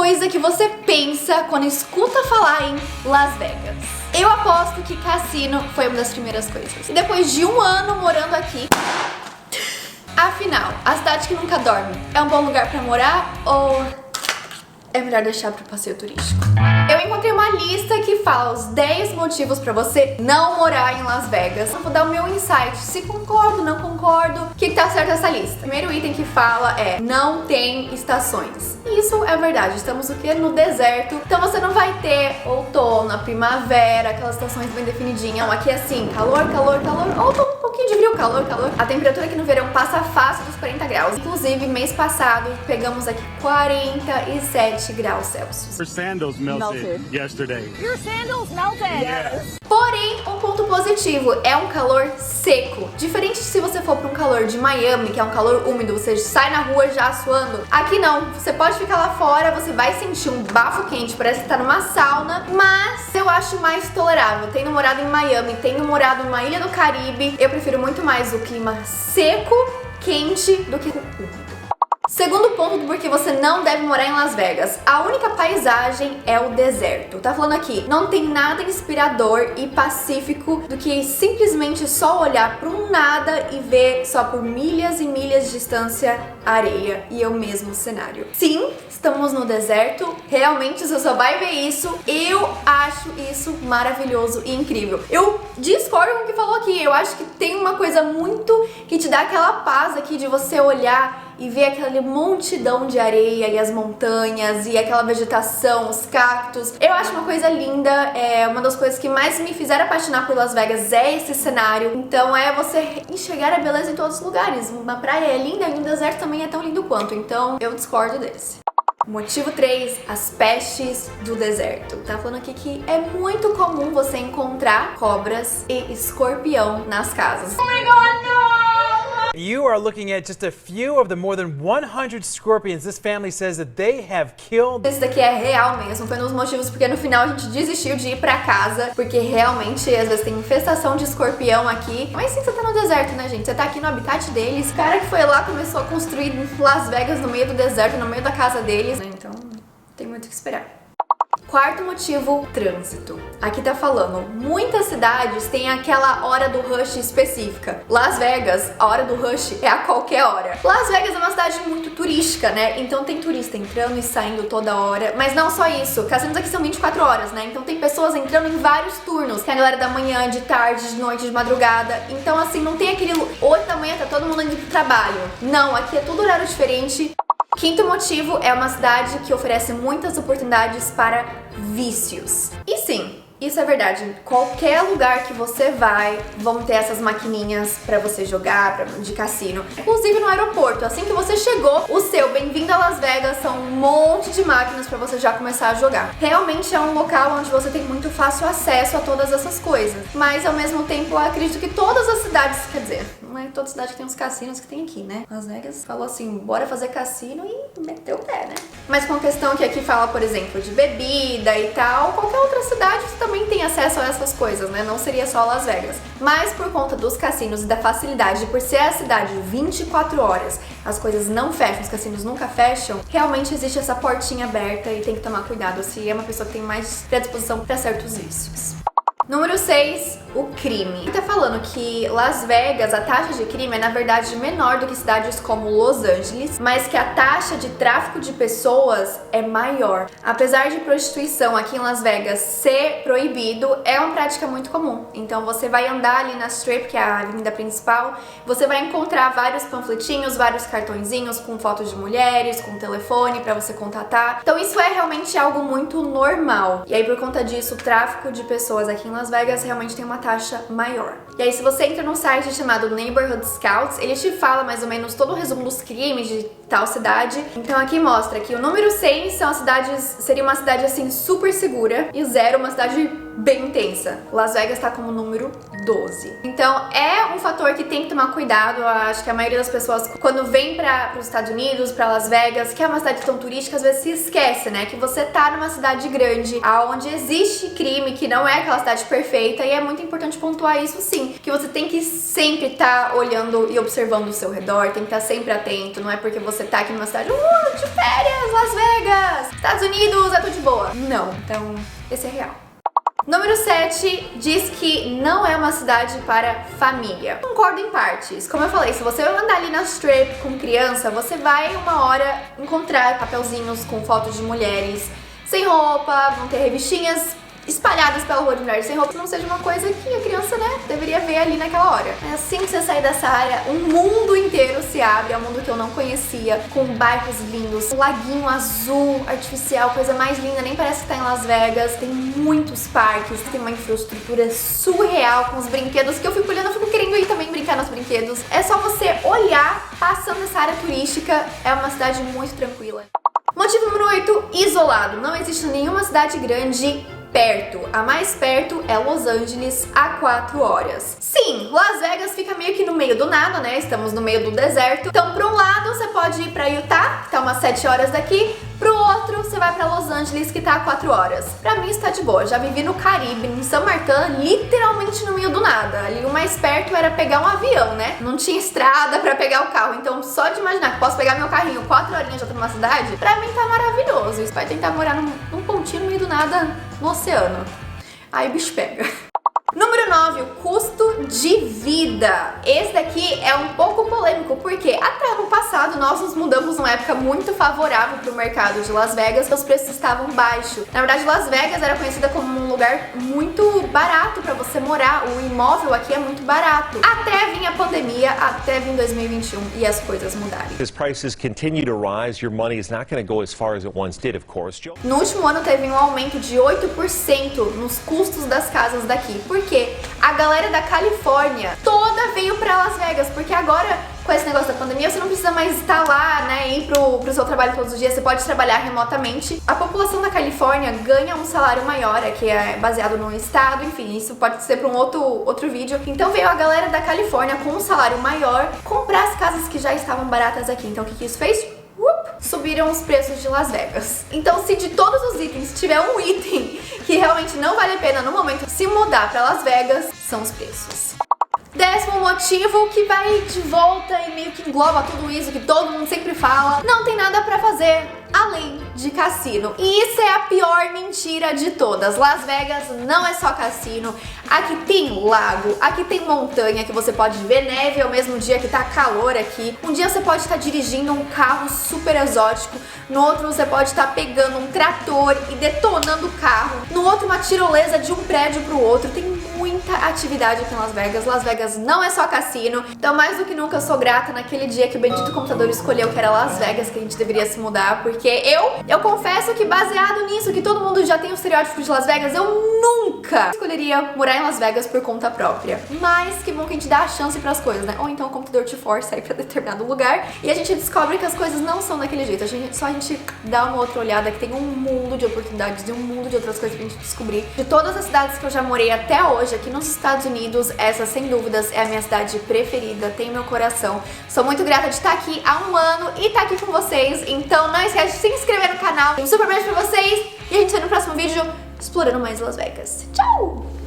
coisa que você pensa quando escuta falar em Las Vegas? Eu aposto que cassino foi uma das primeiras coisas. E depois de um ano morando aqui... Afinal, a cidade que nunca dorme é um bom lugar pra morar ou é melhor deixar pro passeio turístico? Eu encontrei uma lista que fala os 10 motivos pra você não morar em Las Vegas. Eu vou dar o meu insight, se concordo, não concordo, o que tá certo nessa lista. O primeiro item que fala é não tem estações. E isso é verdade, estamos o quê? No deserto, então você não vai ter outono, primavera, aquelas estações bem definidinhas. Aqui é assim, calor, calor, calor, outono, um pouquinho de frio, calor, calor. A temperatura aqui no verão passa fácil dos 40 graus. Inclusive, mês passado, pegamos aqui 47 graus Celsius. Your sandals melted yesterday. Your sandals melted. Yes. Porém, um ponto positivo é um calor seco. Diferente de se você for para um calor de Miami, que é um calor úmido, você sai na rua já suando. Aqui não, você pode ficar lá fora, você vai sentir um bafo quente, parece que tá numa sauna, mas eu acho mais tolerável. Tenho morado em Miami, tenho morado numa ilha do Caribe, eu prefiro muito mais o clima seco, quente, do que úmido. Segundo ponto do porquê você não deve morar em Las Vegas. A única paisagem é o deserto. Tá falando aqui, não tem nada inspirador e pacífico do que simplesmente só olhar para um nada e ver só por milhas e milhas de distância areia e é o mesmo cenário. Sim, estamos no deserto, realmente você só vai ver isso. Eu acho isso maravilhoso e incrível. Eu discordo com o que falou aqui, eu acho que tem uma coisa muito que te dá aquela paz aqui de você olhar e ver aquela multidão de areia e as montanhas e aquela vegetação, os cactos. Eu acho uma coisa linda, é uma das coisas que mais me fizeram apaixonar por Las Vegas é esse cenário. Então é você enxergar a beleza em todos os lugares. Uma praia é linda e um deserto também é tão lindo quanto, então eu discordo desse. Motivo 3, as pestes do deserto. Tá falando aqui que é muito comum você encontrar cobras e escorpião nas casas. Oh my God, no! You are looking at just a few of the more than 100 scorpions this family says that they have killed. Esse daqui é real mesmo, foi um dos motivos porque no final a gente desistiu de ir pra casa, porque realmente às vezes tem infestação de escorpião aqui. Mas sim, você tá no deserto, né, gente? Você tá aqui no habitat deles. O cara que foi lá começou a construir Las Vegas no meio do deserto, no meio da casa deles, né? Então, tem muito o que esperar. Quarto motivo, trânsito. Aqui tá falando, muitas cidades têm aquela hora do rush específica. Las Vegas, a hora do rush é a qualquer hora. Las Vegas é uma cidade muito turística, né? Então tem turista entrando e saindo toda hora. Mas não só isso, cassinos aqui são 24 horas, né? Então tem pessoas entrando em vários turnos. Tem a galera da manhã, de tarde, de noite, de madrugada. Então assim, não tem aquele 8 da manhã, tá todo mundo indo pro trabalho. Não, aqui é tudo horário diferente. Quinto motivo é uma cidade que oferece muitas oportunidades para vícios. E sim, isso é verdade. Qualquer lugar que você vai, vão ter essas maquininhas pra você jogar, de cassino. Inclusive no aeroporto, assim que você chegou, o seu bem-vindo a Las Vegas são um monte de máquinas pra você já começar a jogar. Realmente é um local onde você tem muito fácil acesso a todas essas coisas. Mas ao mesmo tempo, eu acredito que todas as cidades, quer dizer, não é toda cidade que tem os cassinos que tem aqui, né? Las Vegas falou assim, bora fazer cassino e meteu o pé, né? Mas com a questão que aqui fala, por exemplo, de bebida e tal, qualquer outra cidade você também tem acesso a essas coisas, né? Não seria só Las Vegas. Mas por conta dos cassinos e da facilidade de por ser a cidade 24 horas, as coisas não fecham, os cassinos nunca fecham, realmente existe essa portinha aberta e tem que tomar cuidado se é uma pessoa que tem mais predisposição para certos vícios. Número 6, o crime. Tá falando que Las Vegas, a taxa de crime é na verdade menor do que cidades como Los Angeles, mas que a taxa de tráfico de pessoas é maior. Apesar de prostituição aqui em Las Vegas ser proibido, é uma prática muito comum. Então você vai andar ali na Strip, que é a avenida principal, você vai encontrar vários panfletinhos, vários cartõezinhos com fotos de mulheres, com telefone pra você contatar. Então isso é realmente algo muito normal. E aí por conta disso, o tráfico de pessoas aqui em Las Vegas realmente tem uma taxa maior. E aí se você entra num site chamado Neighborhood Scouts, ele te fala mais ou menos todo o resumo dos crimes de tal cidade. Então aqui mostra que o número 6 são as cidades, seria uma cidade assim super segura e o 0 uma cidade bem intensa. Las Vegas tá como número 12. Então é um fator que tem que tomar cuidado. Eu acho que a maioria das pessoas quando vem para os Estados Unidos, para Las Vegas, que é uma cidade tão turística, às vezes se esquece, né, que você tá numa cidade grande, aonde existe crime, que não é aquela cidade perfeita, e é muito importante pontuar isso sim, que você tem que sempre estar olhando e observando o seu redor, tem que estar sempre atento, não é porque você tá aqui numa cidade de férias, Las Vegas, Estados Unidos, é tudo de boa. Não, então esse é real. Número 7 diz que não é uma cidade para família. Concordo em partes. Como eu falei, se você andar ali na Strip com criança, você vai uma hora encontrar papelzinhos com fotos de mulheres sem roupa, vão ter revistinhas espalhadas pela rua de mulheres sem roupa, não seja uma coisa que a criança, né, deveria ver ali naquela hora. É assim que você sair dessa área, um mundo inteiro se abre, é um mundo que eu não conhecia, com bairros lindos, um laguinho azul, artificial, coisa mais linda, nem parece que tá em Las Vegas, tem muitos parques, tem uma infraestrutura surreal, com os brinquedos que eu fico olhando, eu fico querendo ir também brincar nos brinquedos. É só você olhar, passando essa área turística, é uma cidade muito tranquila. Motivo número 8, isolado. Não existe nenhuma cidade grande perto. A mais perto é Los Angeles, a 4 horas. Sim, Las Vegas fica meio que no meio do nada, né? Estamos no meio do deserto. Então, para um lado, você pode ir para Utah, que tá umas 7 horas daqui. Pro outro, você vai para Los Angeles, que tá a 4 horas. Pra mim, isso tá de boa. Já vivi no Caribe, em São Martin, literalmente no meio do nada. Ali, o mais perto era pegar um avião, né? Não tinha estrada pra pegar o carro. Então, só de imaginar que posso pegar meu carrinho 4 horinhas já tô numa cidade, pra mim tá maravilhoso. Isso vai tentar morar num pontinho no meio do nada no oceano. Aí o bicho pega. Número 9, o custo de vida. Esse daqui é um pouco polêmico, porque até ano passado nós nos mudamos numa época muito favorável para o mercado de Las Vegas, os preços estavam baixos. Na verdade, Las Vegas era conhecida como um lugar muito barato para você morar, o imóvel aqui é muito barato. Até vir a pandemia, até vir 2021 e as coisas mudarem. As prices continue to rise, your money is not going to go as far as it once did, of course. No último ano teve um aumento de 8% nos custos das casas daqui. Porque a galera da Califórnia toda veio pra Las Vegas, porque agora com esse negócio da pandemia você não precisa mais estar lá, né, ir pro seu trabalho todos os dias, você pode trabalhar remotamente. A população da Califórnia ganha um salário maior, que é baseado no estado, enfim, isso pode ser pra um outro vídeo. Então veio a galera da Califórnia com um salário maior comprar as casas que já estavam baratas aqui. Então o que isso fez? Subiram os preços de Las Vegas. Então, se de todos os itens tiver um item que realmente não vale a pena no momento se mudar para Las Vegas, são os preços. 10º motivo que vai de volta e meio que engloba tudo isso que todo mundo sempre fala: não tem nada pra fazer além de cassino. E isso é a pior mentira de todas. Las Vegas não é só cassino. Aqui tem lago, aqui tem montanha que você pode ver neve ao mesmo dia que tá calor aqui. Um dia você pode estar dirigindo um carro super exótico, no outro você pode estar pegando um trator e detonando o carro, no outro uma tirolesa de um prédio pro outro. Tem muita atividade aqui em Las Vegas. Las Vegas não é só cassino. Então, mais do que nunca, eu sou grata naquele dia que o bendito computador escolheu que era Las Vegas, que a gente deveria se mudar, porque eu confesso que, baseado nisso, que todo mundo já tem o estereótipo de Las Vegas, eu nunca escolheria morar em Las Vegas por conta própria. Mas que bom que a gente dá a chance pras coisas, né? Ou então o computador te força a ir pra determinado lugar e a gente descobre que as coisas não são daquele jeito. Só a gente dá uma outra olhada, que tem um mundo de oportunidades e um mundo de outras coisas pra gente descobrir. De todas as cidades que eu já morei até hoje aqui nos Estados Unidos, essa sem dúvidas é a minha cidade preferida, tem meu coração. Sou muito grata de estar aqui há um ano e estar aqui com vocês. Então não esquece de se inscrever no canal. Um super beijo pra vocês e a gente se vê no próximo vídeo explorando mais Las Vegas. Tchau!